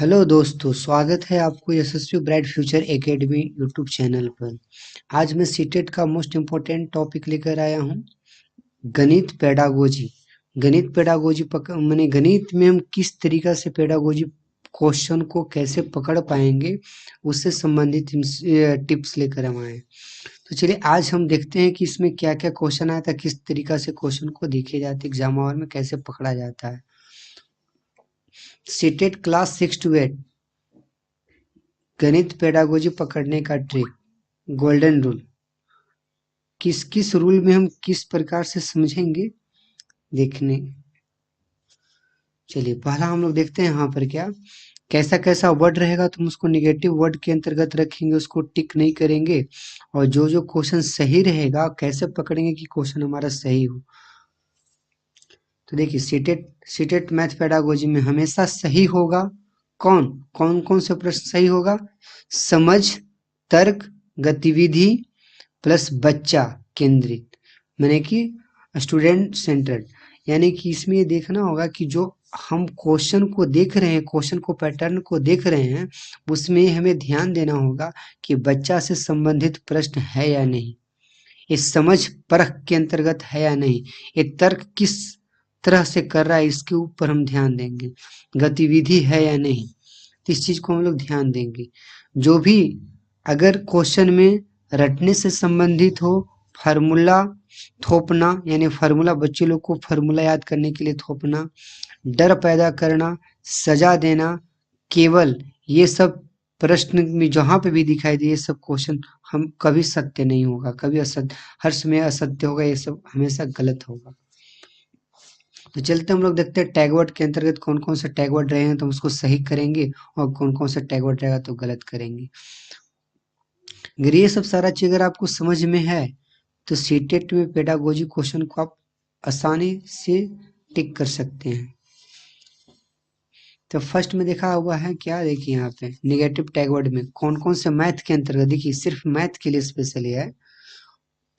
Hello दोस्तों, स्वागत है आपको Yashasvi Bright Future Academy YouTube channel पर। आज मैं सीटेट का मोस्ट इम्पोर्टेंट टॉपिक लेकर आया हूँ, गणित पेडागोजी। गणित पेडागोजी माने गणित में हम किस तरीका से पेडागोजी क्वेश्चन को कैसे पकड़ पाएंगे, उससे संबंधित टिप्स लेकर हम आए। तो चलिए आज हम देखते हैं कि इसमें क्या क्या क्वेश्चन आया था, किस तरीका से क्वेश्चन को देखे जाते एग्जाम हॉल में, कैसे पकड़ा जाता है। सीटेट क्लास 6 to 8 गणित पेडागोजी पकड़ने का ट्रिक, गोल्डन रूल। किस किस रूल में हम किस प्रकार से समझेंगे देखने। चलिए पहला हम लोग देखते हैं यहाँ पर क्या कैसा कैसा वर्ड रहेगा तो हम उसको निगेटिव वर्ड के अंतर्गत रखेंगे, उसको टिक नहीं करेंगे। और जो जो क्वेश्चन सही रहेगा कैसे पकड़ेंगे कि क्वेश्चन हमारा सही हो। तो देखिए सीटेट मैथ पेडागोजी में हमेशा सही होगा कौन कौन कौन से प्रश्न सही होगा, समझ, तर्क, गतिविधि प्लस बच्चा केंद्रित, माने कि स्टूडेंट सेंटर्ड। यानी कि इसमें ये देखना होगा कि जो हम क्वेश्चन को देख रहे हैं, क्वेश्चन को पैटर्न को देख रहे हैं, उसमें हमें ध्यान देना होगा कि बच्चा से संबंधित प्रश्न है या नहीं, ये समझ परख के अंतर्गत है या नहीं, ये तर्क किस तरह से कर रहा है इसके ऊपर हम ध्यान देंगे, गतिविधि है या नहीं, तो इस चीज को हम लोग ध्यान देंगे। जो भी अगर क्वेश्चन में रटने से संबंधित हो, फार्मूला थोपना, यानी फार्मूला बच्चे लोग को फार्मूला याद करने के लिए थोपना, डर पैदा करना, सजा देना, केवल ये सब प्रश्न में जहां पे भी दिखाई दे ये सब क्वेश्चन हम कभी सत्य नहीं होगा, कभी असत्य, हर समय असत्य होगा, ये सब हमेशा गलत होगा। तो चलते हम लोग देखते हैं टैग वर्ड के अंतर्गत कौन कौन से टैग वर्ड रहेंगे तो हम उसको सही करेंगे, और कौन कौन सा टैग वर्ड रहेगा तो गलत करेंगे। अगर ये सब सारा चीज अगर आपको समझ में है तो सीटेट में पेडागोजी क्वेश्चन को आप आसानी से टिक कर सकते हैं। तो फर्स्ट में देखा हुआ है क्या, देखिए यहाँ पे निगेटिव टैग वर्ड में कौन कौन से मैथ के अंतर्गत, देखिए सिर्फ मैथ के लिए स्पेशली है,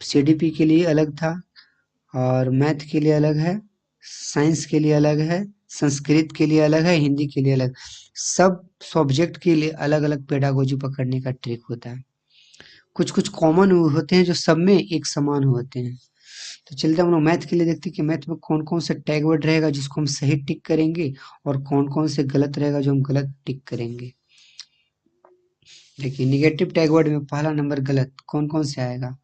सीडीपी के लिए अलग था और मैथ के लिए अलग है, साइंस के लिए अलग है, संस्कृत के लिए अलग है, हिंदी के लिए अलग, सब सब्जेक्ट के लिए अलग अलग पेडागोजी पकड़ने का ट्रिक होता है। कुछ कुछ कॉमन होते हैं जो सब में एक समान होते हैं। तो चलते हम लोग मैथ के लिए देखते हैं कि मैथ में कौन कौन सा टैग वर्ड रहेगा जिसको हम सही टिक करेंगे, और कौन कौन से गलत रहेगा जो हम गलत टिक करेंगे। देखिए निगेटिव टैग वर्ड में पहला नंबर गलत कौन कौन से आएगा,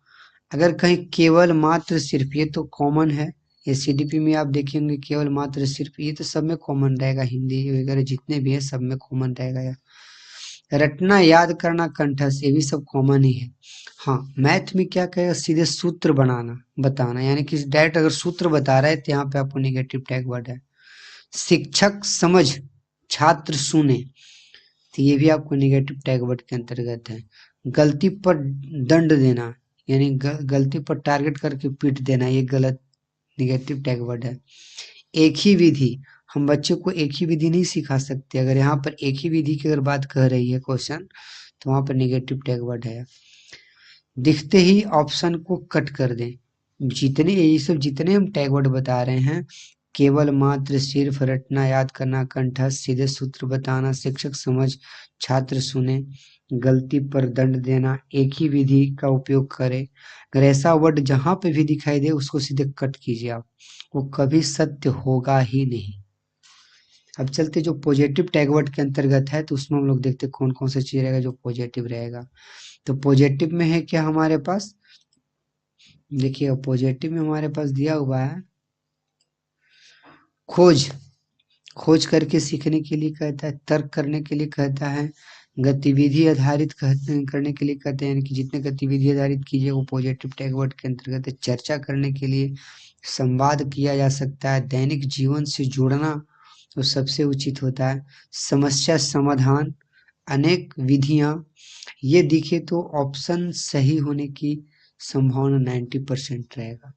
अगर कहीं केवल मात्र सिर्फ, ये तो कॉमन है, ये सीडीपी में आप देखेंगे केवल मात्र सिर्फ, ये तो सब में कॉमन रहेगा, हिंदी वगैरह जितने भी है सब में कॉमन रहेगा। या रटना याद करना कंठस्थ, ये भी सब कॉमन ही है। हाँ मैथ में क्या कहेगा, सीधे सूत्र बनाना बताना, यानी कि डायरेक्ट अगर सूत्र बता रहे हैं तो यहाँ पे आपको निगेटिव टैग वर्ड है। शिक्षक समझ छात्र सुने, तो ये भी आपको निगेटिव टैग वर्ड के अंतर्गत है। गलती पर दंड देना, यानी गलती पर टारगेट करके पीट देना, ये गलत निगेटिव टैग वर्ड है। एक ही विधि, हम बच्चे को एक ही विधि नहीं सिखा सकते, अगर यहाँ पर एक ही विधि की अगर बात कह रही है क्वेश्चन तो वहां पर निगेटिव टैग वर्ड है। दिखते ही ऑप्शन को कट कर दें, जितने ये सब जितने हम टैग वर्ड बता रहे हैं, केवल मात्र सिर्फ रटना याद करना कंठस्थ, सीधे सूत्र बताना, शिक्षक समझ छात्र सुने, गलती पर दंड देना, एक ही विधि का उपयोग करें, अगर ऐसा वर्ड जहां पे भी दिखाई दे उसको सीधे कट कीजिए आप, वो कभी सत्य होगा ही नहीं। अब चलते जो पॉजिटिव टैग वर्ड के अंतर्गत है तो उसमें हम लोग देखते कौन कौन सा चीज रहेगा जो पॉजिटिव रहेगा। तो पॉजिटिव में है क्या हमारे पास, देखिए पॉजिटिव में हमारे पास दिया हुआ है खोज, खोज करके सीखने के लिए कहता है, तर्क करने के लिए कहता है, गतिविधि आधारित करने के लिए कहते हैं, यानी कि जितने गतिविधि आधारित कीजिए वो पॉजिटिव टैग वर्ड के अंतर्गत है। चर्चा करने के लिए, संवाद किया जा सकता है, दैनिक जीवन से जुड़ना तो सबसे उचित होता है, समस्या समाधान, अनेक विधियां, ये दिखे तो ऑप्शन सही होने की संभावना 90% रहेगा।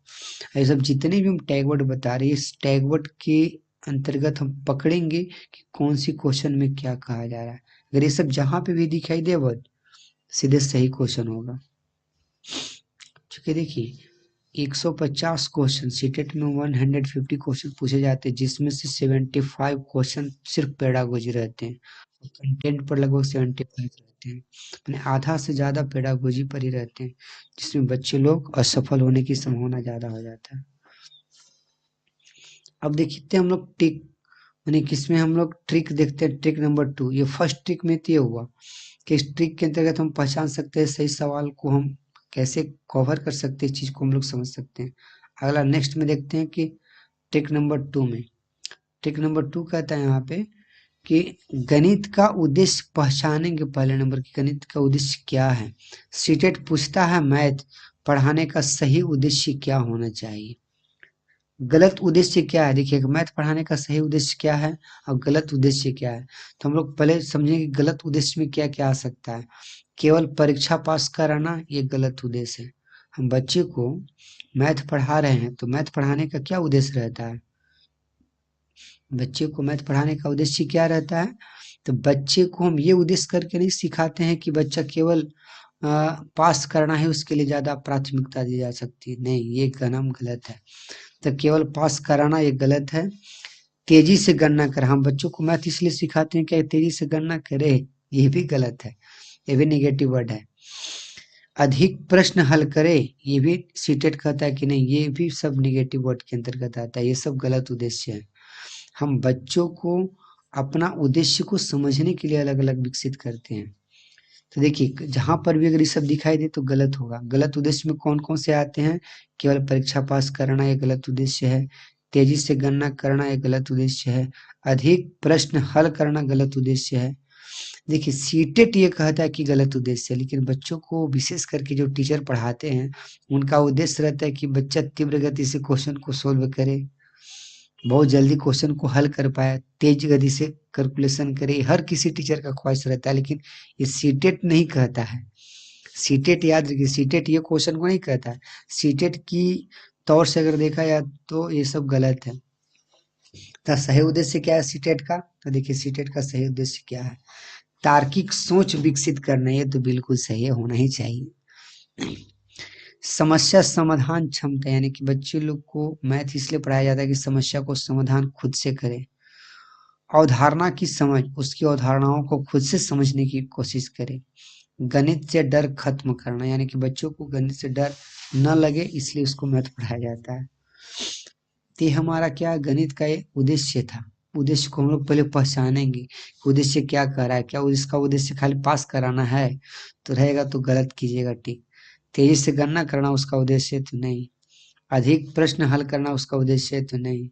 ये सब जितने भी हम टैग वर्ड बता रहे हैं इस टैग वर्ड के अंतर्गत हम पकड़ेंगे कि कौन सी क्वेश्चन में क्या कहा जा रहा है। अगर ये सब जहां पे भी दिखाई दे वर्ड सीधे सही क्वेश्चन होगा। चूंकि देखिए 150 क्वेश्चन सीटेट में 150 क्वेश्चन पूछे जाते हैं जिसमें से 75 क्वेश्चन सिर्फ पेडागोजी रहते हैं, कंटेंट पर लगभग 75 रहते हैं, मैंने आधा से ज़्यादा पेडागोजी पर ही रहते हैं, जिसमें बच्चे लोग असफल होने की संभावना ज़्यादा हो जाता है। अब देखते हैं हम लोग टिक, यानी किसमें हम लोग ट्रिक देखते हैं। ट्रिक नंबर 2, ये फर्स्ट ट्रिक में तो ये हुआ कि इस ट्रिक के अंतर्गत हम पहचान सकते हैं सही सवाल को हम कैसे कवर कर सकते हैं, इस चीज़ को हम लोग समझ सकते हैं। अगला नेक्स्ट में देखते हैं कि ट्रिक नंबर 2 में, ट्रिक नंबर 2 कहता है यहाँ पे कि गणित का उद्देश्य पहचानेंगे। पहले नंबर की गणित का उद्देश्य क्या है। सीटेट पूछता है मैथ पढ़ाने का सही उद्देश्य क्या होना चाहिए। गलत उद्देश्य क्या है, देखिए मैथ पढ़ाने का सही उद्देश्य क्या है और गलत उद्देश्य क्या है। तो हम लोग पहले समझेंगे कि गलत उद्देश्य में क्या क्या आ सकता है। केवल परीक्षा पास कराना ये गलत उद्देश्य है। हम बच्चे को मैथ पढ़ा रहे हैं तो मैथ पढ़ाने का क्या उद्देश्य रहता है। बच्चे को मैथ पढ़ाने का उद्देश्य क्या रहता है, तो बच्चे को हम ये उद्देश्य करके नहीं सिखाते हैं कि बच्चा केवल पास करना है उसके लिए ज़्यादा प्राथमिकता दी जा सकती है, नहीं ये कदम गलत है। तो केवल पास कराना ये गलत है। तेजी से गणना कर, हम बच्चों को मैथ इसलिए सिखाते हैं कि तेजी से गणना करे, ये भी गलत है, ये भी निगेटिव वर्ड है। अधिक प्रश्न हल करे, ये भी सीटेट कहता है कि नहीं, ये भी सब निगेटिव वर्ड के अंतर्गत आता है, ये सब गलत उद्देश्य है। हम बच्चों को अपना उद्देश्य को समझने के लिए अलग अलग विकसित करते हैं। तो देखिए जहां पर भी अगर ये सब दिखाई दे तो गलत होगा। गलत उद्देश्य में कौन कौन से आते हैं, केवल परीक्षा पास करना ये गलत उद्देश्य है, तेजी से गणना करना ये गलत उद्देश्य है, अधिक प्रश्न हल करना गलत उद्देश्य है। देखिए सीटेट ये कहता है कि गलत उद्देश्य है, लेकिन बच्चों को विशेष करके जो टीचर पढ़ाते हैं उनका उद्देश्य रहता है कि बच्चा तीव्र गति से क्वेश्चन को सोल्व करे, बहुत जल्दी क्वेश्चन को हल कर पाए, तेज गति से कैलकुलेशन करे, हर किसी टीचर का ख्वाहिश रहता है। लेकिन ये सीटेट नहीं कहता है। सीटेट याद रखिए, सीटेट ये क्वेश्चन को नहीं कहता है। सीटेट की तौर से अगर देखा जाए तो ये सब गलत है। तो सही उद्देश्य क्या है सीटेट का, तो देखिए सीटेट का सही उद्देश्य क्या है, तार्किक सोच विकसित करना, ये तो बिल्कुल सही है, होना ही चाहिए। समस्या समाधान क्षमता, यानी कि बच्चे लोग को मैथ इसलिए पढ़ाया जाता है कि समस्या को समाधान खुद से करें। अवधारणा की समझ, उसकी अवधारणाओं को खुद से समझने की कोशिश करें। गणित से डर खत्म करना, यानी कि बच्चों को गणित से डर न लगे इसलिए उसको मैथ पढ़ाया जाता है। तो ये हमारा क्या गणित का ये उद्देश्य था। उद्देश्य को हम लोग पहले पहचानेंगे, उद्देश्य क्या कर रहा है, क्या इसका उद्देश्य खाली पास कराना है तो रहेगा तो गलत कीजिएगा टिक। तेजी से गणना करना उसका उद्देश्य तो नहीं, अधिक प्रश्न हल करना उसका उद्देश्य तो नहीं।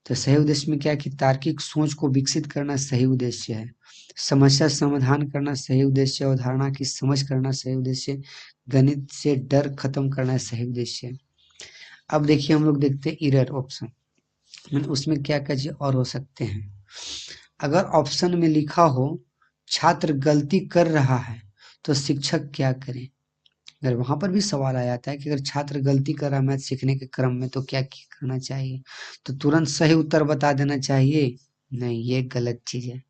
तो सही उद्देश्य में क्या है कि तार्किक सोच को विकसित करना सही उद्देश्य है, समस्या समाधान करना सही उद्देश्य है, अवधारणा की समझ करना सही उद्देश्य है, गणित से डर खत्म करना सही उद्देश्य है। अब देखिए हम लोग देखते हैं इरर ऑप्शन, उसमें क्या क्या चीज और हो सकते हैं। अगर ऑप्शन में लिखा हो छात्र गलती कर रहा है तो शिक्षक क्या करें, अगर वहां पर भी सवाल आ जाता है कि अगर छात्र गलती कर रहा है मैथ सीखने के क्रम में तो क्या करना चाहिए, तो तुरंत सही उत्तर बता देना चाहिए, नहीं ये गलत चीज है,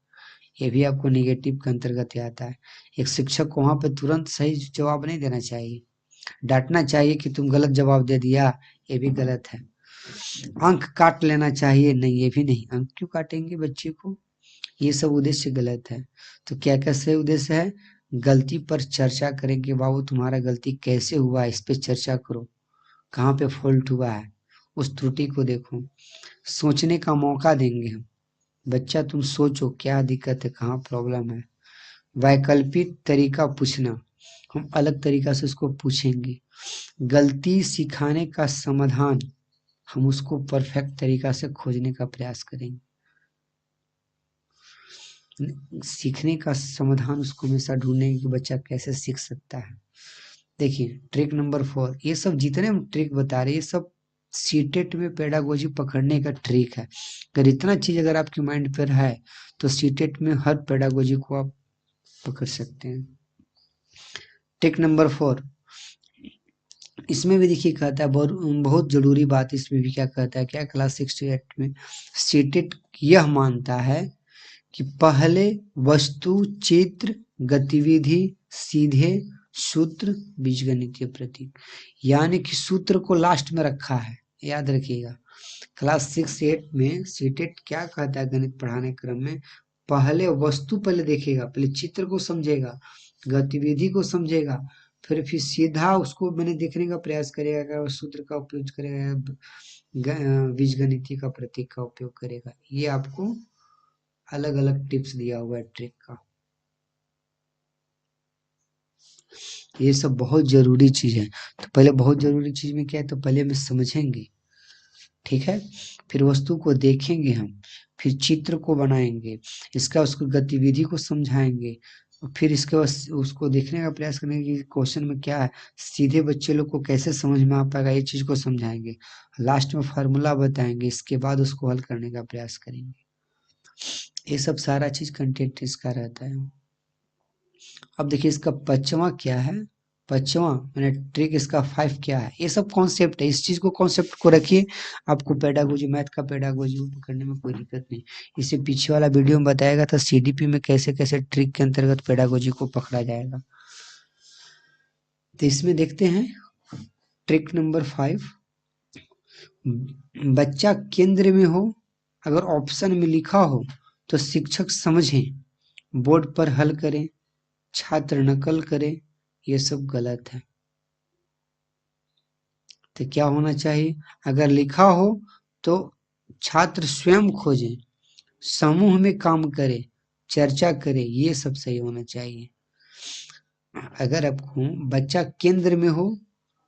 ये भी आपको निगेटिव के अंतर्गत ही आता है। एक शिक्षक को वहां पे तुरंत सही जवाब नहीं देना चाहिए, डांटना चाहिए कि तुम गलत जवाब दे दिया, ये भी गलत है। अंक काट लेना चाहिए, नहीं ये भी नहीं, अंक क्यों काटेंगे बच्चे को, ये सब उद्देश्य गलत है। तो क्या क्या सही उद्देश्य है, गलती पर चर्चा करेंगे, बाबू तुम्हारा गलती कैसे हुआ है इस पे चर्चा करो, कहाँ पे फॉल्ट हुआ है उस त्रुटि को देखो, सोचने का मौका देंगे हम, बच्चा तुम सोचो क्या दिक्कत है कहाँ प्रॉब्लम है। वैकल्पिक तरीका पूछना, हम अलग तरीका से उसको पूछेंगे। गलती सिखाने का समाधान, हम उसको परफेक्ट तरीका से खोजने का प्रयास करेंगे, सीखने का समाधान उसको हमेशा ढूंढेंगे कि बच्चा कैसे सीख सकता है। देखिए ट्रिक नंबर 4, ये सब जितने हम ट्रिक बता रहे हैं ये सब सीटेट में पेडागोजी पकड़ने का ट्रिक है। अगर इतना चीज अगर आपके माइंड पर है तो सीटेट में हर पेडागोजी को आप पकड़ सकते हैं। ट्रिक नंबर 4, इसमें भी देखिए कहता है बहुत बहुत जरूरी बात, इसमें भी क्या कहता है, क्या क्लास 6 to 8 में सीटेट यह मानता है कि पहले वस्तु चित्र गतिविधि सीधे सूत्र बीजगणितीय प्रतीक, यानी कि सूत्र को लास्ट में रखा है, याद रखिएगा। क्लास 6 8 में सीटेट क्या कहता है गणित पढ़ाने क्रम में, पहले वस्तु पहले देखेगा, पहले चित्र को समझेगा, गतिविधि को समझेगा, फिर सीधा उसको मैंने देखने का प्रयास करेगा, अगर सूत्र का उपयोग करेगा, बीजगणितीय का प्रतीक का उपयोग करेगा। ये आपको अलग अलग टिप्स दिया हुआ है ट्रिक का। ये सब बहुत जरूरी चीज है। तो पहले बहुत जरूरी चीज में क्या है, तो पहले हम समझेंगे, ठीक है, फिर वस्तु को देखेंगे हम, फिर चित्र को बनाएंगे, इसका उसको गतिविधि को समझाएंगे, और फिर इसके बाद उसको देखने का प्रयास करेंगे कि क्वेश्चन में क्या है, सीधे बच्चे लोग को कैसे समझ में आ पाएगा, ये चीज को समझाएंगे, लास्ट में फार्मूला बताएंगे, इसके बाद उसको हल करने का प्रयास करेंगे। ये सब सारा चीज कंटेंट इसका रहता है। अब देखिए इसका पचवां क्या है, पचवां मैंने ट्रिक इसका 5 क्या है, ये सब कॉन्सेप्ट है, इस चीज को कॉन्सेप्ट को रखिए, आपको पेडागोजी, मैथ का पेडागोजी करने में कोई दिक्कत नहीं। इसे पीछे वाला वीडियो में बताएगा था सीडीपी में कैसे कैसे ट्रिक के अंतर्गत पेडागोजी को पकड़ा जाएगा। तो इसमें देखते हैं ट्रिक नंबर 5, बच्चा केंद्र में हो, अगर ऑप्शन में लिखा हो तो शिक्षक समझें, बोर्ड पर हल करें, छात्र नकल करे, ये सब गलत है। तो क्या होना चाहिए, अगर लिखा हो तो छात्र स्वयं खोजें, समूह में काम करे, चर्चा करे, ये सब सही होना चाहिए। अगर आपको बच्चा केंद्र में हो,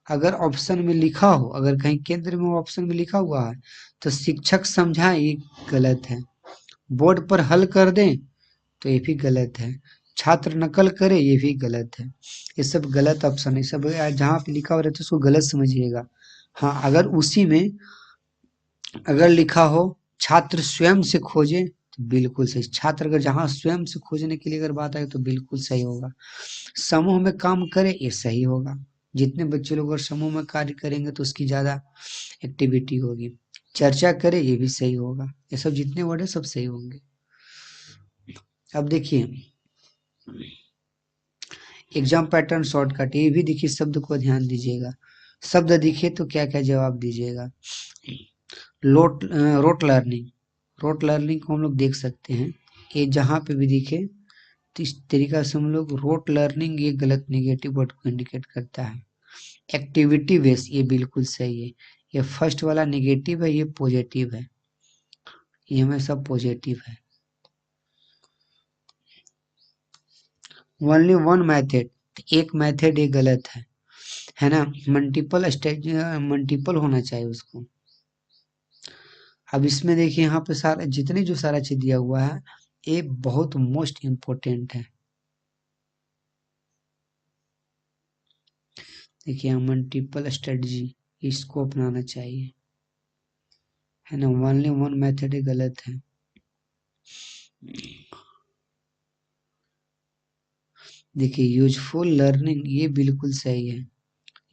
अगर ऑप्शन में लिखा हो, अगर कहीं केंद्र में ऑप्शन में लिखा हुआ है तो शिक्षक समझाए, ये गलत है। बोर्ड पर हल कर दें तो ये भी गलत है। छात्र नकल करे, ये भी गलत है। ये सब गलत ऑप्शन है, सब जहाँ पे लिखा हो रहता है उसको गलत समझिएगा। हाँ, अगर उसी में अगर लिखा हो छात्र स्वयं से खोजे तो बिल्कुल सही, छात्र अगर जहाँ स्वयं से खोजने के लिए अगर बात आए तो बिल्कुल सही होगा। समूह में काम करे, ये सही होगा, जितने बच्चे लोग अगर समूह में कार्य करेंगे तो उसकी ज्यादा एक्टिविटी होगी। चर्चा करे, ये भी सही होगा। ये सब जितने वर्ड है सब सही होंगे। अब देखिए एग्जाम पैटर्न शॉर्टकट, ये भी देखिए, शब्द को ध्यान दीजिएगा, शब्द दिखे तो क्या क्या जवाब दीजिएगा। रोट लर्निंग, रोट लर्निंग को हम लोग देख सकते हैं, ये जहाँ पे भी दिखे तो इस तरीका से हम लोग रोट लर्निंग, ये गलत नेगेटिव वर्ड को इंडिकेट करता है। एक्टिविटी बेस, ये बिल्कुल सही है, ये फर्स्ट वाला नेगेटिव है, ये पॉजिटिव है, ये हमेशा पॉजिटिव है। ओनली वन मेथड, एक मेथड ये गलत है ना, मल्टीपल स्टेज, मल्टीपल होना चाहिए उसको। अब इसमें देखिए यहाँ पे सारा जितने जो सारा चीज दिया हुआ है ये बहुत मोस्ट इम्पोर्टेंट है। देखिए यहाँ मल्टीपल स्ट्रेटजी, इसको अपनाना चाहिए, है ना, ओनली वन मेथड ये गलत है। देखिए यूजफुल लर्निंग, ये बिल्कुल सही है,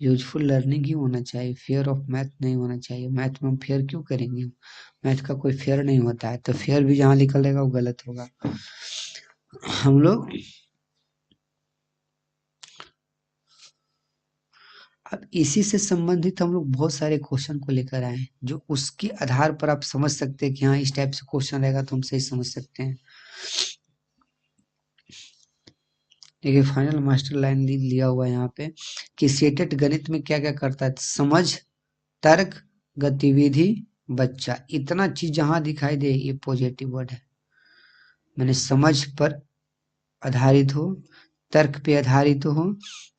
यूजफुल लर्निंग ही होना चाहिए, फेयर ऑफ मैथ नहीं होना चाहिए। मैथ में हम फेयर क्यों करेंगे, मैथ का कोई फेयर नहीं होता है, तो फेयर भी जहाँ निकलेगा वो गलत होगा। हम लोग अब इसी से संबंधित हम लोग बहुत सारे क्वेश्चन को लेकर आए हैं, जो उसके आधार पर आप समझ सकते हैं कि हाँ इस टाइप से क्वेश्चन रहेगा तो हम सही समझ सकते हैं। देखिए फाइनल मास्टर लाइन लिया हुआ है यहाँ पे कि सेटेड गणित में क्या क्या करता है, समझ, तर्क, गतिविधि, बच्चा, इतना चीज जहां दिखाई दे ये पॉजिटिव वर्ड है। मैंने समझ पर आधारित हो, तर्क पे आधारित हो,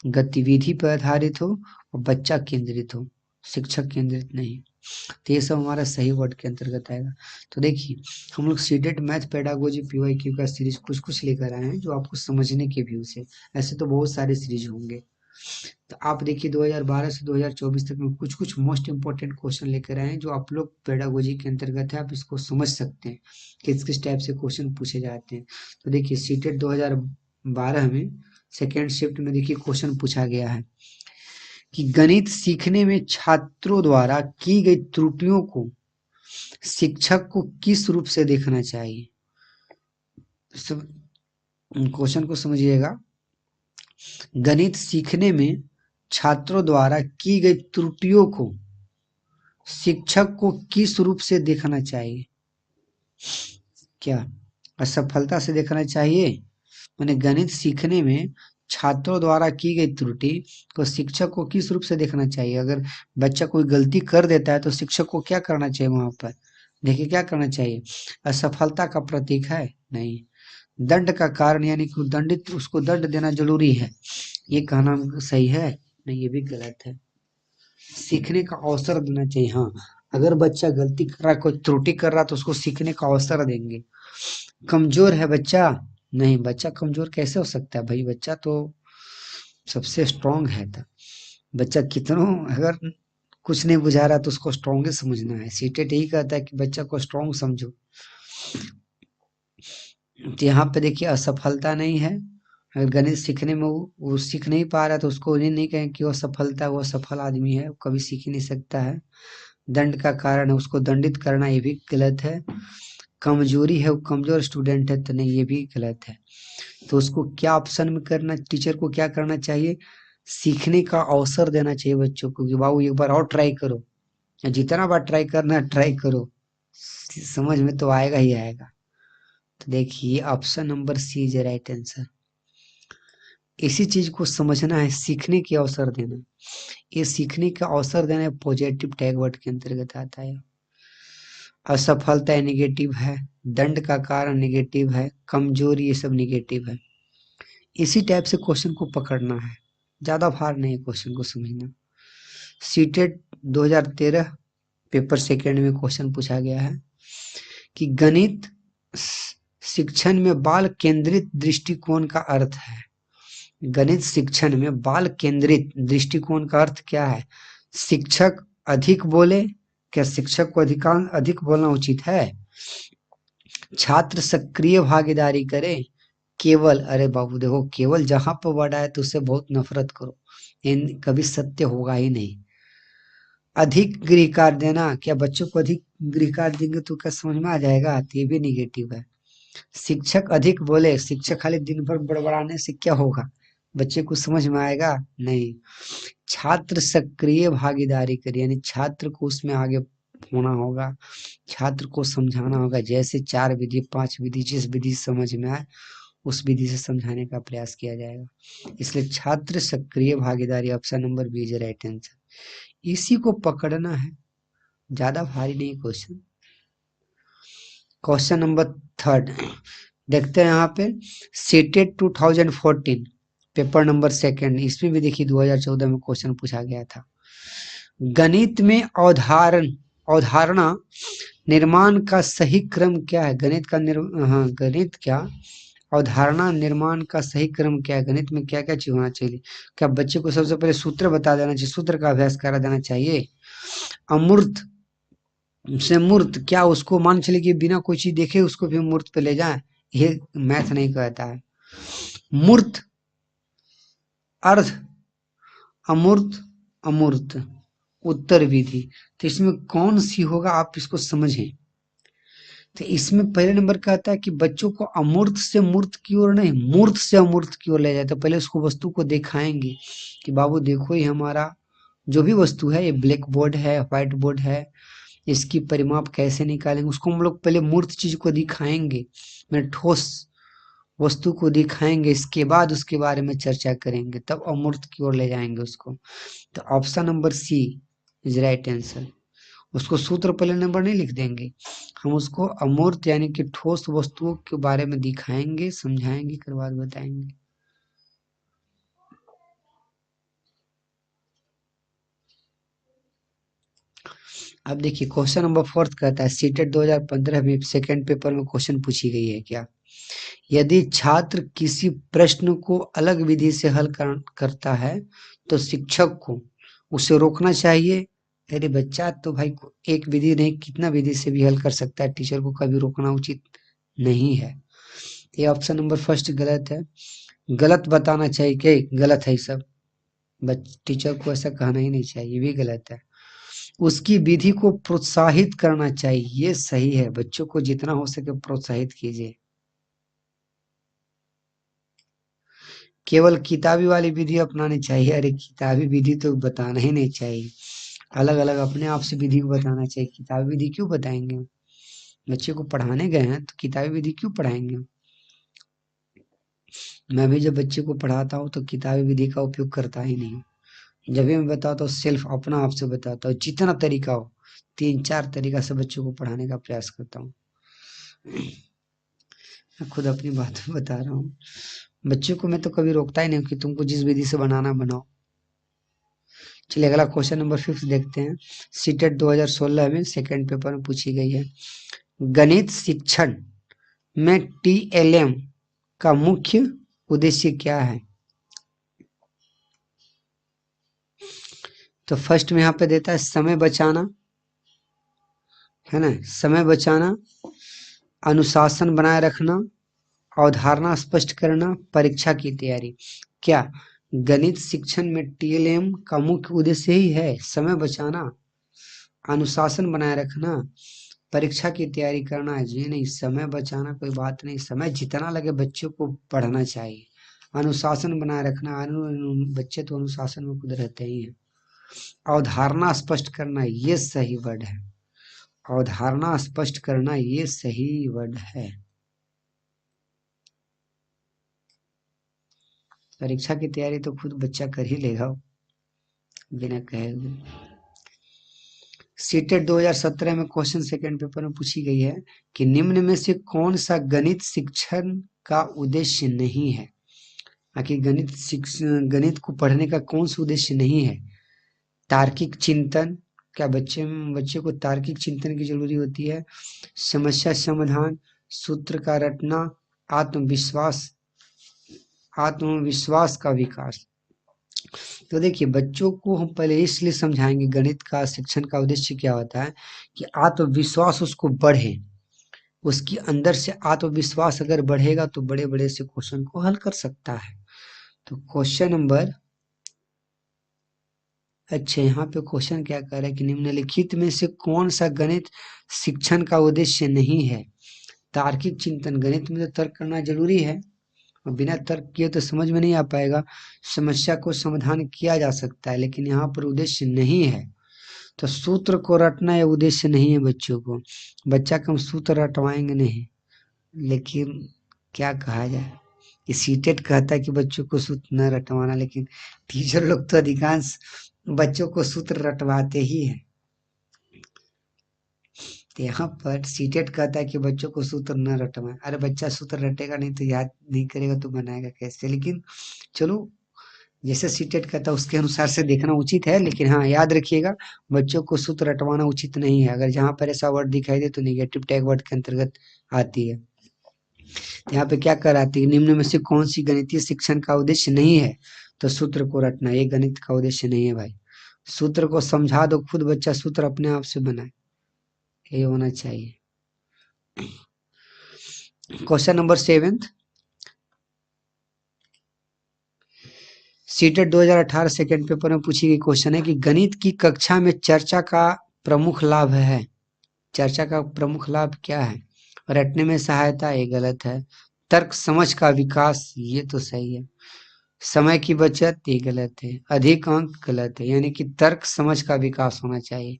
गतिविधि पर आधारित हो, और बच्चा केंद्रित हो, शिक्षक केंद्रित नहीं। तो ये सब हमारा सही वर्ड के अंतर्गत आएगा। तो देखिए हम लोग सीडेड मैथ पेडागोजी पीवाईक्यू का सीरीज कुछ कुछ लेकर आए हैं जो आपको समझने के व्यू से, ऐसे तो बहुत सारे सीरीज होंगे। तो आप देखिए 2012 से 2024 तक में कुछ कुछ मोस्ट इंपॉर्टेंट क्वेश्चन लेकर आए हैं जो आप लोग पेडागोजी के अंतर्गत है, आप इसको समझ सकते हैं किस किस टाइप से क्वेश्चन पूछे जाते हैं। तो देखिए सीटेट 2012 में सेकेंड शिफ्ट में देखिए क्वेश्चन पूछा गया है कि गणित सीखने में छात्रों द्वारा की गई त्रुटियों को शिक्षक को किस रूप से देखना चाहिए। क्वेश्चन को समझिएगा, गणित सीखने में छात्रों द्वारा की गई त्रुटियों को शिक्षक को किस रूप से देखना चाहिए। क्या असफलता से देखना चाहिए। मैंने गणित सीखने में छात्रों द्वारा की गई त्रुटि को शिक्षक को किस रूप से देखना चाहिए। अगर बच्चा कोई गलती कर देता है तो शिक्षक को क्या करना चाहिए वहां पर। देखिए क्या करना चाहिए। असफलता का प्रतीक है नहीं, दंड का कारण यानी कि दंडित उसको दंड देना जरूरी है, ये कहना सही है नहीं, ये भी गलत है। सीखने का अवसर देना चाहिए। हाँ, अगर बच्चा गलती कर रहा है, कोई त्रुटि कर रहा है तो उसको सीखने का अवसर देंगे। कमजोर है बच्चा, नहीं बच्चा कमजोर कैसे हो सकता है भाई, बच्चा तो सबसे स्ट्रांग है था। बच्चा कितनों अगर कुछ नहीं बुझा रहा तो उसको स्ट्रांग ही समझना है। सीटेट यही कहता है कि बच्चा को स्ट्रांग समझो। तो यहाँ पे देखिए असफलता नहीं है। अगर गणित सीखने में वो सीख नहीं पा रहा है तो उसको ये नहीं कहें कि वो सफलता है, वो सफल आदमी है, वो कभी सीख ही नहीं सकता है। दंड का कारण है, उसको दंडित करना ये भी गलत है। कमजोरी है, वो कमजोर स्टूडेंट है तो नहीं, ये भी गलत है। तो उसको क्या ऑप्शन में करना, टीचर को क्या करना चाहिए, सीखने का अवसर देना चाहिए बच्चों को कि बाबू एक बार और ट्राई करो, या जितना बार ट्राई करना है ट्राई करो, समझ में तो आएगा ही आएगा। तो देखिए option number C is right answer. इसी चीज को समझना है, सीखने के अवसर देना। ये सीखने का अवसर देना पॉजिटिव टैग वर्ड के अंतर्गत आता है। असफलता निगेटिव है, दंड का कारण निगेटिव है, कमजोरी ये सब निगेटिव है। इसी टाइप से क्वेश्चन को पकड़ना है, ज्यादा भार नहीं है क्वेश्चन को समझना। सीटेट 2013 पेपर सेकेंड में क्वेश्चन पूछा गया है कि गणित शिक्षण में बाल केंद्रित दृष्टिकोण का अर्थ है। गणित शिक्षण में बाल केंद्रित दृष्टिकोण का अर्थ क्या है। शिक्षक अधिक बोले, क्या शिक्षक को अधिक बोलना उचित है। छात्र सक्रिय भागीदारी करे, केवल, अरे बाबू देखो केवल जहां पर वर्ड आए तो उससे बहुत नफरत करो, इन कभी सत्य होगा ही नहीं। अधिक गृह कार्य देना, क्या बच्चों को अधिक गृह कार्य देंगे तो क्या समझ में आ जाएगा, तो ये भी निगेटिव है। शिक्षक अधिक बोले, शिक्षक खाली दिन भर बड़बड़ाने से क्या होगा, बच्चे को समझ में आएगा नहीं। छात्र सक्रिय भागीदारी करे, यानी छात्र को उसमें आगे होना होगा, छात्र को समझाना होगा, जैसे 4 विधि 5 विधि जिस विधि समझ में आए उस विधि से समझाने का प्रयास किया जाएगा। इसलिए छात्र सक्रिय भागीदारी option number B is right answer. इसी को पकड़ना है, ज्यादा भारी नहीं क्वेश्चन। क्वेश्चन नंबर थर्ड देखते हैं यहाँ पे। सीटेट 2014 पेपर नंबर सेकंड, इसमें भी देखिए 2014 में क्वेश्चन पूछा गया था। गणित में अवधारणा निर्माण का सही क्रम क्या है। गणित का गणित क्या अवधारणा निर्माण का सही क्रम क्या है। गणित में क्या क्या चीज होना चाहिए। क्या बच्चे को सबसे पहले सूत्र बता देना चाहिए, सूत्र का अभ्यास करा देना चाहिए। अमूर्त से मूर्त, क्या उसको मान चले कि बिना कोई चीज देखे उसको भी मूर्त पे ले जाए, ये मैथ नहीं कहता है। मूर्त, अर्ध, अमूर्त, अमूर्त, उत्तर विधि, तो इसमें कौन सी होगा आप इसको समझें। तो इसमें पहले नंबर का आता है कि बच्चों को अमूर्त से मूर्त की ओर नहीं, मूर्त से अमूर्त की ओर ले जाए। तो पहले उसको वस्तु को दिखाएंगे कि बाबू देखो ये हमारा जो भी वस्तु है, ये ब्लैक बोर्ड है, व्हाइट बोर्ड है, इसकी परिमाप कैसे निकालेंगे, उसको हम लोग पहले मूर्त चीज को दिखाएंगे, मैं ठोस वस्तु को दिखाएंगे, इसके बाद उसके बारे में चर्चा करेंगे, तब अमूर्त की ओर ले जाएंगे उसको। तो option number C is right answer. उसको सूत्र पहले नंबर नहीं लिख देंगे, हम उसको अमूर्त यानी कि ठोस वस्तुओं के बारे में दिखाएंगे, समझाएंगे, फिर बाद बताएंगे। अब देखिए क्वेश्चन नंबर फोर्थ कहता है सीटेट 2015 में सेकंड पेपर में क्वेश्चन पूछी गई है क्या। यदि छात्र किसी प्रश्न को अलग विधि से हल करता है तो शिक्षक को उसे रोकना चाहिए। अरे बच्चा तो भाई एक विधि नहीं कितना विधि से भी हल कर सकता है, टीचर को कभी रोकना उचित नहीं है। ये ऑप्शन नंबर फर्स्ट गलत है। गलत बताना चाहिए कि गलत है, सब टीचर को ऐसा कहना ही नहीं चाहिए, ये भी गलत है। उसकी विधि को प्रोत्साहित करना चाहिए, ये सही है, बच्चों को जितना हो सके प्रोत्साहित कीजिए। केवल किताबी वाली विधि अपनानी चाहिए, अरे किताबी विधि तो बताना ही नहीं चाहिए, अलग अलग अपने आप से विधि को बताना चाहिए, किताबी विधि क्यों बताएंगे। बच्चे को पढ़ाने गए हैं तो किताबी विधि क्यों पढ़ाएंगे? मैं भी जब बच्चे को पढ़ाता हूँ तो किताबी विधि का उपयोग करता ही नहीं हूँ। जब भी मैं बताता हूँ सेल्फ अपना आप से बताता हूँ, जितना तरीका हो 3-4 तरीका से बच्चों को पढ़ाने का प्रयास करता हूँ। मैं खुद अपनी बात में बता रहा हूँ। बच्चों को मैं तो कभी रोकता ही नहीं हूँ कि तुमको जिस विधि से बनाना बनाओ। चलिए अगला क्वेश्चन नंबर 5 देखते हैं। सीटेट 2016 में सेकंड पेपर में पूछी गई है। गणित शिक्षण में टीएलएम का मुख्य उद्देश्य क्या है? तो फर्स्ट में यहाँ पे देता है समय बचाना, है ना, समय बचाना, अनुशासन बनाए रखना, अवधारणा स्पष्ट करना, परीक्षा की तैयारी। क्या गणित शिक्षण में टीएलएम का मुख्य उद्देश्य ही है समय बचाना, अनुशासन बनाए रखना, परीक्षा की तैयारी करना है? जी नहीं, समय बचाना कोई बात नहीं, समय जितना लगे बच्चों को पढ़ना चाहिए। अनुशासन बनाए रखना, बच्चे तो अनुशासन में खुद रहते ही हैं। अवधारणा स्पष्ट करना, ये सही वर्ड है। अवधारणा स्पष्ट करना, ये सही वर्ड है। परीक्षा की तैयारी तो खुद बच्चा कर ही लेगा बिना कहे हुए। सीटेट 2017 में क्वेश्चन सेकंड पेपर में पूछी गई है कि निम्न में से कौन सा गणित शिक्षण का उद्देश्य नहीं है? आखिर गणित को पढ़ने का कौन सा उद्देश्य नहीं है? तार्किक चिंतन, क्या बच्चे को तार्किक चिंतन की जरूरी होती है? समस्या समाधान, सूत्र का रटना, आत्मविश्वास आत्मविश्वास का विकास। तो देखिए, बच्चों को हम पहले इसलिए समझाएंगे गणित का शिक्षण का उद्देश्य क्या होता है कि आत्मविश्वास उसको बढ़े। उसके अंदर से आत्मविश्वास अगर बढ़ेगा तो बड़े बड़े से क्वेश्चन को हल कर सकता है। तो क्वेश्चन नंबर, अच्छा यहाँ पे क्वेश्चन क्या कर रहा है कि निम्नलिखित में से कौन सा गणित शिक्षण का उद्देश्य नहीं है? तार्किक चिंतन, गणित में तो तर्क करना जरूरी है और बिना तर्क किए तो समझ में नहीं आ पाएगा। समस्या को समाधान किया जा सकता है लेकिन यहाँ पर उद्देश्य नहीं है। तो सूत्र को रटना यह उद्देश्य नहीं है बच्चों को। बच्चा को हम सूत्र रटवाएंगे नहीं, लेकिन क्या कहा जाए कि सीटेट कहता है कि बच्चों को सूत्र न रटवाना, लेकिन टीचर लोग तो अधिकांश बच्चों को सूत्र रटवाते ही हैं। तो यहाँ पर सीटेट कहता है कि बच्चों को सूत्र न रटवाएं। अरे बच्चा सूत्र रटेगा नहीं तो याद नहीं करेगा तो बनाएगा कैसे? लेकिन चलो, जैसे सीटेट कहता है उसके अनुसार से देखना उचित है, लेकिन हाँ याद रखिएगा बच्चों को सूत्र रटवाना उचित नहीं है। अगर जहाँ पर ऐसा वर्ड दिखाई दे तो निगेटिव टैग वर्ड के अंतर्गत आती है। तो यहाँ पे क्या कराती है, निम्न में से कौन सी गणितीय शिक्षण का उद्देश्य नहीं है? तो सूत्र को रटना, ये गणित का उद्देश्य नहीं है भाई। सूत्र को समझा दो, खुद बच्चा सूत्र अपने आप से बनाए, ये होना चाहिए। Question number 7, CTET 2018 second paper में पूछी गई क्वेश्चन है कि गणित की कक्षा में चर्चा का प्रमुख लाभ है। चर्चा का प्रमुख लाभ क्या है? रटने में सहायता, ये गलत है। तर्क समझ का विकास, ये तो सही है। समय की बचत, ये गलत है। अधिक अंक, गलत है। यानी कि तर्क समझ का विकास होना चाहिए।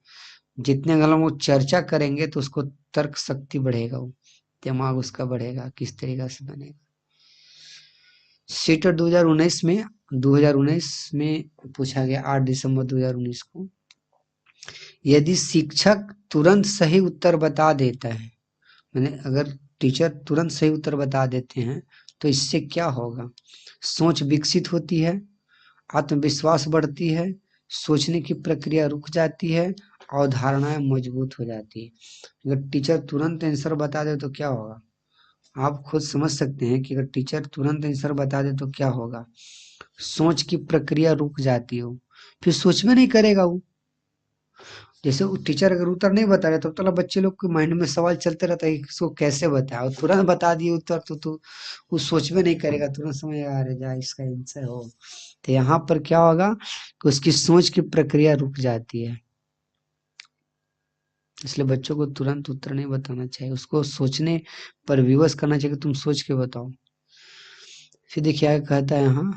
जितने गलत वो चर्चा करेंगे तो उसको तर्क शक्ति बढ़ेगा, वो दिमाग उसका बढ़ेगा, किस तरीका से बनेगा। सीटेट 2019 में पूछा गया 8 दिसंबर 2019 को, यदि शिक्षक तुरंत सही उत्तर बता देता है, मैंने अगर टीचर तुरंत सही उत्तर बता देते हैं तो इससे क्या होगा? सोच विकसित होती है, आत्मविश्वास बढ़ती है, सोचने की प्रक्रिया रुक जाती है, अवधारणाएं मजबूत हो जाती है। अगर टीचर तुरंत आंसर बता दे तो क्या होगा? आप खुद समझ सकते हैं कि अगर टीचर तुरंत आंसर बता दे तो क्या होगा। सोच की प्रक्रिया रुक जाती हो, फिर सोच में नहीं करेगा वो। जैसे वो टीचर अगर उत्तर नहीं बता रहे तब तो बच्चे लोग के माइंड में सवाल चलते रहता है कि इसको कैसे बताया, और तुरंत बता दिए उत्तर तो वो सोच में नहीं करेगा, तुरंत समझ आ रहा जा इसका आंसर हो। तो यहाँ पर क्या होगा कि उसकी सोच की प्रक्रिया रुक जाती है। इसलिए बच्चों को तुरंत उत्तर नहीं बताना चाहिए, उसको सोचने पर विवश करना चाहिए कि तुम सोच के बताओ। फिर देखिए आगे कहता है यहाँ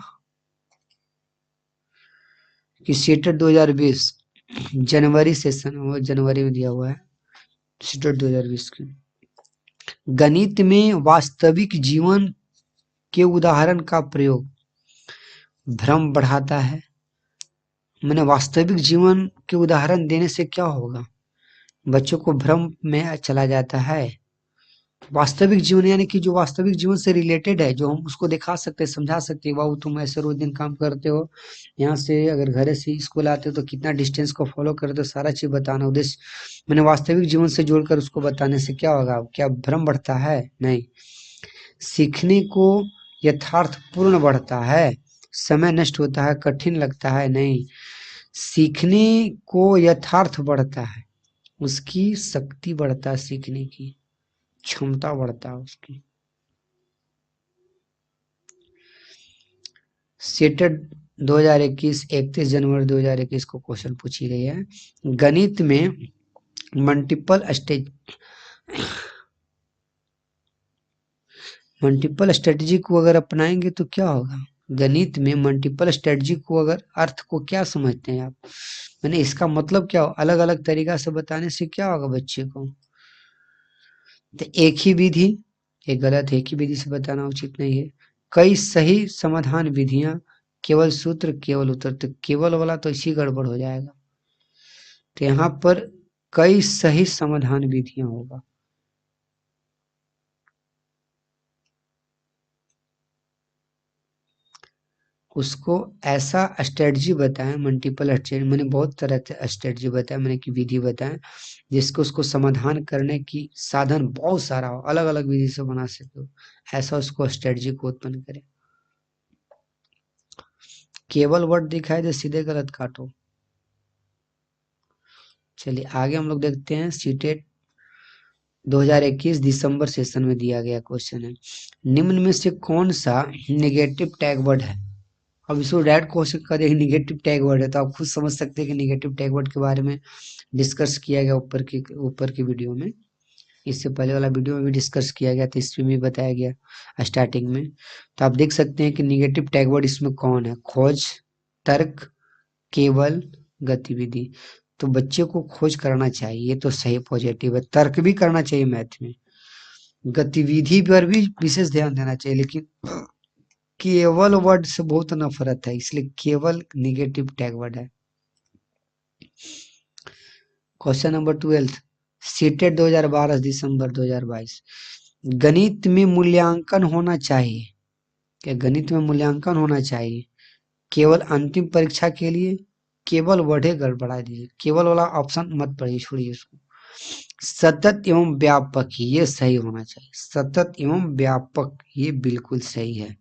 कि सीटेट 2020 जनवरी सेशन, वो जनवरी में दिया हुआ है सीटेट 2020 की। गणित में वास्तविक जीवन के उदाहरण का प्रयोग भ्रम बढ़ाता है। मैंने वास्तविक जीवन के उदाहरण देने से क्या होगा, बच्चों को भ्रम में चला जाता है। वास्तविक जीवन यानी कि जो वास्तविक जीवन से रिलेटेड है, जो हम उसको दिखा सकते हैं, समझा सकते हैं, वाह तुम ऐसे रोज दिन काम करते हो, यहाँ से अगर घर से स्कूल आते हो तो कितना डिस्टेंस को फॉलो करते हो, सारा चीज बताना उद्देश्य। मैंने वास्तविक जीवन से जोड़कर उसको बताने से क्या होगा, क्या भ्रम बढ़ता है? नहीं। सीखने को यथार्थपूर्ण बढ़ता है, समय नष्ट होता है, कठिन लगता है? नहीं। सीखने को यथार्थ बढ़ता है, उसकी शक्ति बढ़ता है, सीखने की क्षमता बढ़ता है उसकी। सेटेट 2021 31 जनवरी 2021 को क्वेश्चन पूछी गई है। गणित में मल्टीपल स्ट्रेटजी को अगर अपनाएंगे तो क्या होगा? गणित में मल्टीपल स्ट्रेटजी को अगर अर्थ को क्या समझते हैं आप? मैंने इसका मतलब क्या हो, अलग अलग तरीका से बताने से क्या होगा बच्चे को? तो एक ही विधि, ये गलत है, एक ही विधि से बताना उचित नहीं है। कई सही समाधान विधियां, केवल सूत्र, केवल उत्तर। तो केवल वाला तो इसी गड़बड़ हो जाएगा। तो यहाँ पर कई सही समाधान विधियां होगा। उसको ऐसा स्ट्रेटजी बताएं, मल्टीपल स्ट्रेटजी, मैंने बहुत तरह से स्ट्रेटजी बताया, मैंने की विधि बताएं जिसको उसको समाधान करने की साधन बहुत सारा हो, अलग अलग विधि से बना सके हो, ऐसा उसको स्ट्रेटजी को उत्पन्न करें। केवल वर्ड दिखाई दे सीधे गलत काटो। चलिए आगे हम लोग देखते हैं। सीटेट 2021 दिसंबर सेशन में दिया गया क्वेश्चन है, निम्न में से कौन सा नेगेटिव टैग वर्ड है? अब इसको डायरेक्ट क्वेश्चन कर दिया निगेटिव टैग वर्ड है, तो आप खुद समझ सकते हैं कि निगेटिव टैग वर्ड के बारे में डिस्कस किया गया ऊपर की वीडियो में। इससे पहले वाला वीडियो में भी डिस्कस किया गया था, इसमें भी बताया गया स्टार्टिंग में। तो आप देख सकते हैं कि निगेटिव टैग वर्ड इसमें कौन है? खोज, तर्क, केवल, गतिविधि। तो बच्चे को खोज करना चाहिए, ये तो सही पॉजिटिव है। तर्क भी करना चाहिए मैथ में, गतिविधि पर भी विशेष ध्यान देना चाहिए, लेकिन केवल वर्ड से बहुत नफरत है, इसलिए केवल निगेटिव टैग वर्ड है। क्वेश्चन नंबर 12 सीटेट 2012 दिसंबर 2022, गणित में मूल्यांकन होना चाहिए। क्या गणित में मूल्यांकन होना चाहिए? केवल अंतिम परीक्षा के लिए, केवल वर्ड गड़बड़ा दीजिए, केवल वाला ऑप्शन मत पढ़िए, छोड़िए उसको। सतत एवं व्यापक, ये सही होना चाहिए, सतत एवं व्यापक, ये बिल्कुल सही है।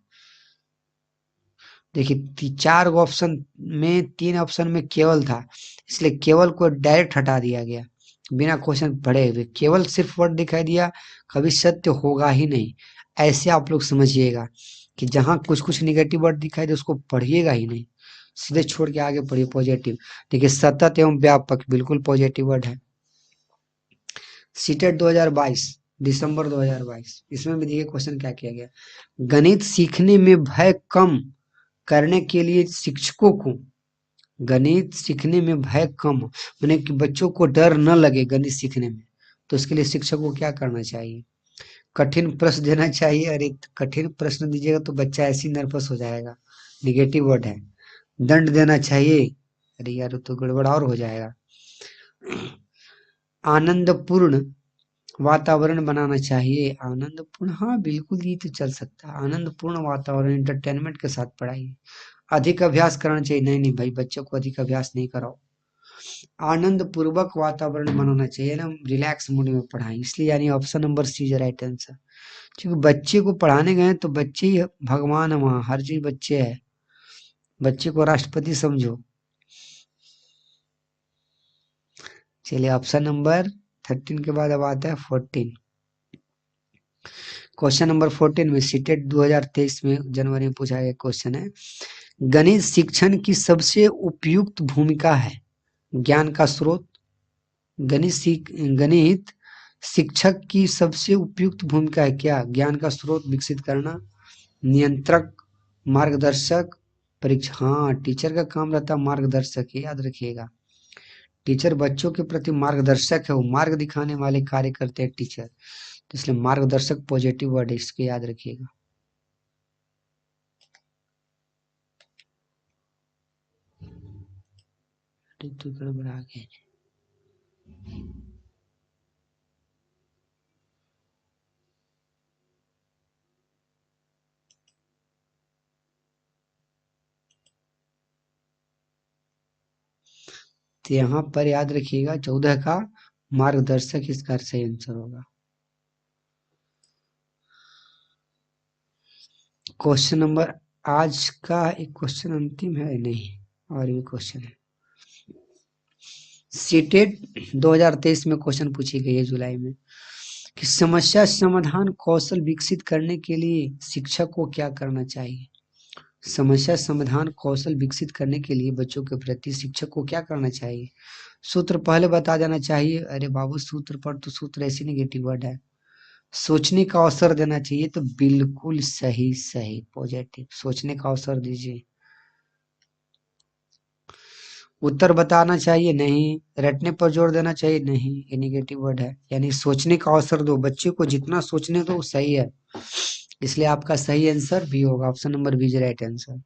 देखिए 4 ऑप्शन में 3 ऑप्शन में केवल था, इसलिए केवल को डायरेक्ट हटा दिया गया बिना क्वेश्चन पढ़े हुए। केवल सिर्फ वर्ड दिखाई दिया, कभी सत्य होगा ही नहीं। ऐसे आप लोग समझिएगा कि जहां कुछ कुछ निगेटिव वर्ड दिखाई दे उसको पढ़िएगा ही नहीं, सीधे छोड़ के आगे पढ़िए पॉजिटिव। देखिए सतत एवं व्यापक बिल्कुल पॉजिटिव वर्ड है। सीटेट 2022 दिसंबर 2022, इसमें भी देखिए क्वेश्चन क्या किया गया, गणित सीखने में भय कम करने के लिए शिक्षकों को, गणित सीखने में भय कम माने कि बच्चों को डर न लगे गणित सीखने में, तो इसके लिए शिक्षक को क्या करना चाहिए? कठिन प्रश्न देना चाहिए। अरे कठिन प्रश्न दीजिएगा तो बच्चा ऐसे ही नर्वस हो जाएगा, निगेटिव वर्ड है। दंड देना चाहिए, अरे यार तो गड़बड़ और हो जाएगा। आनंदपूर्ण वातावरण बनाना चाहिए, आनंदपूर्ण, हाँ बिल्कुल ये तो चल सकता है। आनंदपूर्ण वातावरण, एंटरटेनमेंट के साथ पढ़ाई। अधिक अभ्यास करना चाहिए, नहीं नहीं भाई बच्चों को अधिक अभ्यास नहीं कराओ। आनंद पूर्वक वातावरण बनाना चाहिए ना, रिलैक्स मूड में पढ़ाएं, इसलिए यानी option number C is right answer. क्योंकि बच्चे को पढ़ाने गए तो बच्चे ही भगवान है, वहाँ हर चीज बच्चे है, बच्चे को राष्ट्रपति समझो। चलिए ऑप्शन नंबर 13 के बाद अब आता है 14। क्वेश्चन नंबर 14 में सीटेट 2023 में जनवरी में पूछा गया क्वेश्चन है, गणित शिक्षण की सबसे उपयुक्त भूमिका है ज्ञान का स्रोत। गणित शिक्षक की सबसे उपयुक्त भूमिका है क्या? ज्ञान का स्रोत विकसित करना, नियंत्रक, मार्गदर्शक, परीक्षा। हाँ टीचर का काम रहता है मार्गदर्शक, याद रखिएगा। टीचर बच्चों के प्रति मार्गदर्शक है, वो मार्ग दिखाने वाले कार्य करते हैं टीचर। तो इसलिए मार्गदर्शक पॉजिटिव वर्ड है, इसको याद रखिएगा। तो गड़बड़ा गया। तो यहाँ पर याद रखिएगा 14 का मार्गदर्शक इसका सही आंसर होगा। क्वेश्चन नंबर, आज का एक क्वेश्चन अंतिम है नहीं, और भी क्वेश्चन है। सीटेट 2023 में क्वेश्चन पूछी गई है जुलाई में कि समस्या समाधान कौशल विकसित करने के लिए शिक्षक को क्या करना चाहिए। समस्या समाधान कौशल विकसित करने के लिए बच्चों के प्रति शिक्षक को क्या करना चाहिए। सूत्र पहले बता देना चाहिए। अरे बाबू सूत्र पर तो सूत्र ऐसी निगेटिव वर्ड है। सोचने का अवसर देना चाहिए, तो बिल्कुल सही सही पॉजिटिव, सोचने का अवसर दीजिए। उत्तर बताना चाहिए, नहीं। रटने पर जोर देना चाहिए, नहीं, ये निगेटिव वर्ड है। यानी सोचने का अवसर दो, बच्चे को जितना सोचने दो सही है। इसलिए आपका सही आंसर बी होगा, option number B is right answer.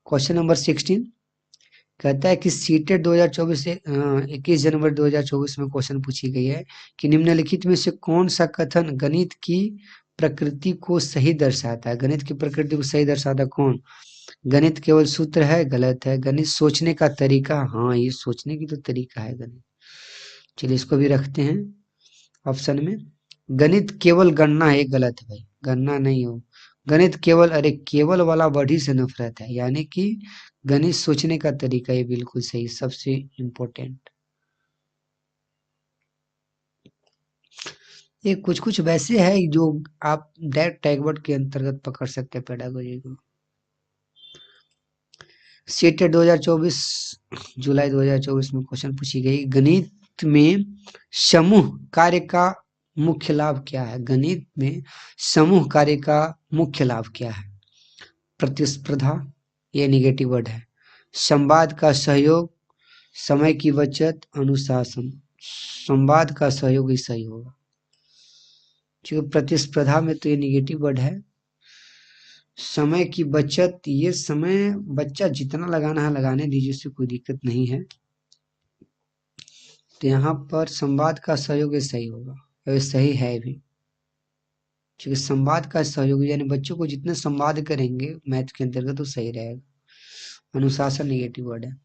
Question number 16 कहता है कि सीटेट 2024 से 21 जनवरी 2024 में क्वेश्चन पूछी गई है कि निम्नलिखित में से कौन सा कथन गणित की प्रकृति को सही दर्शाता है। गणित की प्रकृति को सही दर्शाता कौन। गणित केवल सूत्र है, गलत है। गणित सोचने का तरीका, हाँ, ये सोचने की तो तरीका है गणित। चलिए इसको भी रखते हैं ऑप्शन में। गणित केवल गणना है, गलत है भाई, गणना नहीं हो। गणित केवल, अरे केवल वाला वर्ड ही से नफरत है, यानी कि गणित सोचने का तरीका, ये बिल्कुल सही, सबसे इम्पोर्टेंट। ये कुछ कुछ वैसे है जो आप डायरेक्ट टैगवर्ड के अंतर्गत पकड़ सकते हैं पेडागोजी को। सीट 2024 जुलाई 2024 में क्वेश्चन पूछी गई, गणित में समूह कार्य का मुख्य लाभ क्या है। गणित में समूह कार्य का मुख्य लाभ क्या है। प्रतिस्पर्धा, ये निगेटिव वर्ड है। संवाद का सहयोग, समय की बचत, अनुशासन। संवाद का सहयोग ही सही होगा, क्योंकि प्रतिस्पर्धा में तो ये निगेटिव वर्ड है। समय की बचत, ये समय बच्चा जितना लगाना है लगाने दीजिए, उससे कोई दिक्कत नहीं है। तो यहाँ पर संवाद का सहयोग ये सही होगा, ये सही है भी, क्योंकि संवाद का सहयोग यानी बच्चों को जितने संवाद करेंगे मैथ के अंतर्गत तो सही रहेगा। अनुशासन निगेटिव वर्ड है।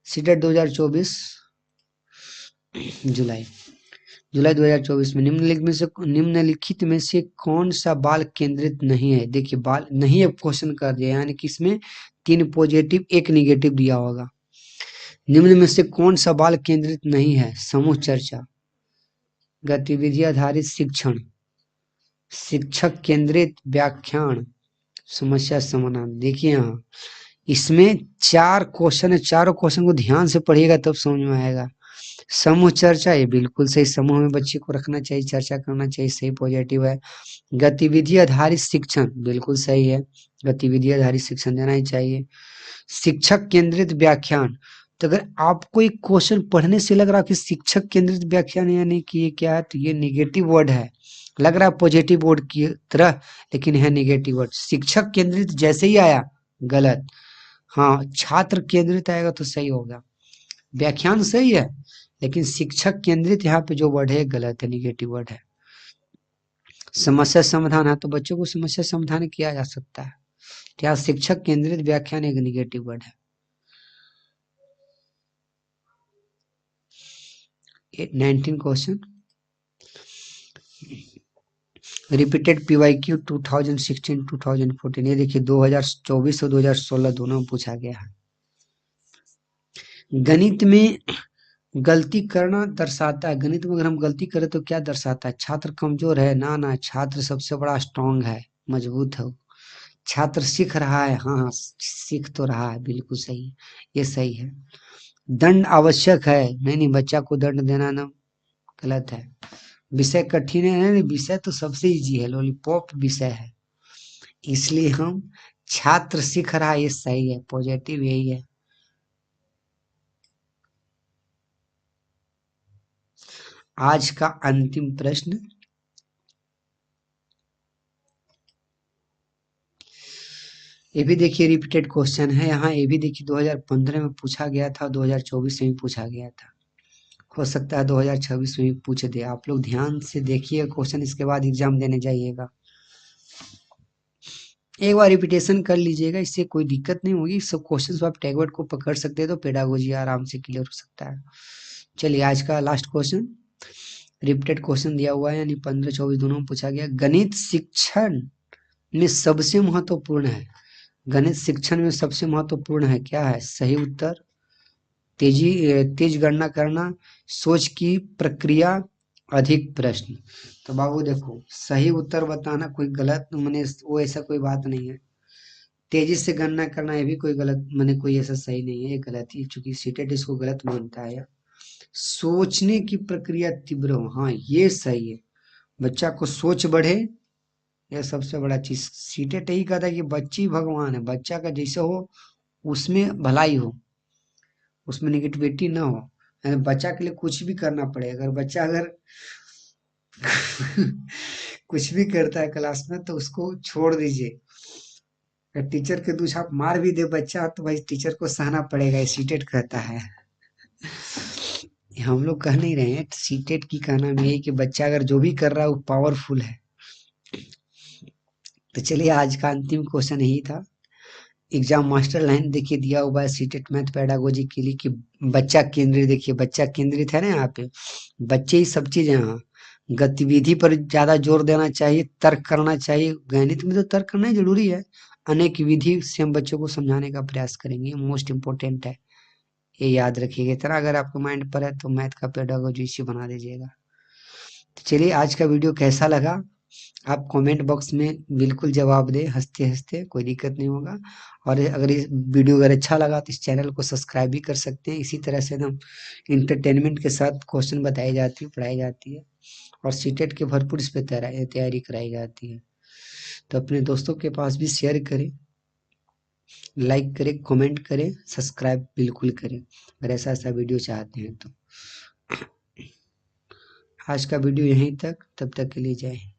सीटेट 2024 जुलाई जुलाई 2024 में निम्नलिखित में से कौन सा बाल केंद्रित नहीं है। देखिए बाल नहीं है क्वेश्चन कर दिया, यानी कि इसमें 3 पॉजिटिव 1 निगेटिव दिया होगा। निम्न में से कौन सा बाल केंद्रित नहीं है। समूह चर्चा, गतिविधि आधारित शिक्षण, शिक्षक केंद्रित व्याख्यान, समस्या समाधान। देखिए यहाँ इसमें 4 क्वेश्चन है, चारों क्वेश्चन को ध्यान से पढ़िएगा तब समझ में आएगा। समूह चर्चा, ये बिल्कुल सही, समूह में बच्चे को रखना चाहिए, चर्चा करना चाहिए, सही पॉजिटिव है। गतिविधि आधारित शिक्षण, बिल्कुल सही है, गतिविधि आधारित शिक्षण देना ही चाहिए। शिक्षक केंद्रित व्याख्यान, तो अगर आपको एक क्वेश्चन पढ़ने से लग रहा है कि शिक्षक केंद्रित व्याख्यान यानी कि ये क्या है, तो ये निगेटिव वर्ड है। लग रहा है पॉजिटिव वर्ड की तरह, लेकिन है निगेटिव वर्ड। शिक्षक केंद्रित जैसे ही आया गलत, हाँ छात्र केंद्रित आएगा तो सही होगा। व्याख्यान सही है, लेकिन शिक्षक केंद्रित यहाँ पे जो वर्ड है गलत है, निगेटिव वर्ड है। समस्या समाधान है, तो बच्चों को समस्या समाधान किया जा सकता है। क्या शिक्षक केंद्रित व्याख्यान एक निगेटिव वर्ड है। 19 क्वेश्चन, रिपीटेड पीवाईक्यू 2016 2014। ये देखिए 2024 और 2016 दोनों में पूछा गया है। गणित में गलती करना दर्शाता है, गणित में अगर हम गलती करें तो क्या दर्शाता है। छात्र कमजोर है, ना ना, छात्र सबसे बड़ा स्ट्रांग है, मजबूत है। छात्र सीख रहा है, हाँ हाँ सीख तो रहा है, बिल्कुल सही है, ये सही है। दंड आवश्यक है, नहीं नहीं, बच्चा को दंड देना ना गलत है। विषय कठिन है, नहीं विषय तो सबसे इजी है, लॉलीपॉप विषय है, इसलिए हम छात्र सीख रहा है, ये सही है, पॉजिटिव यही है। आज का अंतिम प्रश्न, ये भी देखिए रिपीटेड क्वेश्चन है यहाँ। ये भी देखिए 2015 में पूछा गया था, 2024 में भी पूछा गया था। हो सकता है 2026 में भी पूछ दे। आप लोग ध्यान से देखिए क्वेश्चन, इसके बाद एग्जाम देने जाइएगा। एक बार रिपीटेशन कर लीजिएगा, इससे कोई दिक्कत नहीं होगी। सब क्वेश्चंस आप टैगवर्ड को पकड़ सकते हैं तो पेडागोजी आराम से क्लियर हो सकता है। चलिए आज का लास्ट क्वेश्चन, रिपीटेड क्वेश्चन दिया हुआ है, यानी 15-24 दोनों में पूछा गया। गणित शिक्षण में सबसे महत्वपूर्ण है, गणित शिक्षण में सबसे महत्वपूर्ण है क्या है? सही उत्तर तेज गणना करना, सोच की प्रक्रिया, अधिक प्रश्न। तो बाबू देखो, सही उत्तर बताना कोई गलत मैंने वो ऐसा कोई बात नहीं है। तेजी से गणना करना ये भी कोई गलत मैंने कोई ऐसा सही नहीं है, ये गलत ही, चूंकि सीटेट इसको गलत मानता है। सोचने की प्रक्रिया तीव्र हो, हाँ ये सही है। बच्चा को सोच बढ़े, यह सबसे बड़ा चीज। सीटेट यही कहता है कि बच्ची भगवान है, बच्चा का जैसे हो उसमें भलाई हो, उसमें निगेटिविटी ना हो। यानी बच्चा के लिए कुछ भी करना पड़े। अगर बच्चा अगर कुछ भी करता है क्लास में तो उसको छोड़ दीजिए। अगर टीचर के दूछ आप मार भी दे बच्चा तो भाई टीचर को सहना पड़ेगा, सीटेट कहता है। हम लोग कह नहीं रहे हैं, सीटेट की कहना में है कि बच्चा अगर जो भी कर रहा है वो पावरफुल है। तो चलिए आज का अंतिम क्वेश्चन यही था। एग्जाम मास्टर लाइन देखिए दिया हुआ है सीटेट मैथ पेडागोजी के लिए कि बच्चा केंद्रित। देखिए बच्चा केंद्रित है ना, यहाँ पे बच्चे ही सब चीज है। यहाँ गतिविधि पर ज्यादा जोर देना चाहिए, तर्क करना चाहिए। गणित में तो तर्क करना ही जरूरी है। अनेक विधि से हम बच्चों को समझाने का प्रयास करेंगे, मोस्ट इम्पोर्टेंट है, ये याद रखिएगा। इतना अगर आपको माइंड पर है तो मैथ का पेडागोजी इसी बना दीजिएगा। तो चलिए आज का वीडियो कैसा लगा आप कमेंट बॉक्स में बिल्कुल जवाब दें, हंसते हंसते, कोई दिक्कत नहीं होगा। और अगर इस वीडियो अगर अच्छा लगा तो इस चैनल को सब्सक्राइब भी कर सकते हैं। इसी तरह से हम इंटरटेनमेंट के साथ क्वेश्चन बताई जाती है, पढ़ाई जाती है, और सीटेट के भरपूर इस पर तैयारी कराई जाती है। तो अपने दोस्तों के पास भी शेयर करें, लाइक करें, कमेंट करें, सब्सक्राइब बिल्कुल करें अगर ऐसा ऐसा वीडियो चाहते हैं तो। आज का वीडियो यहीं तक, तब तक के लिए जय हिंद।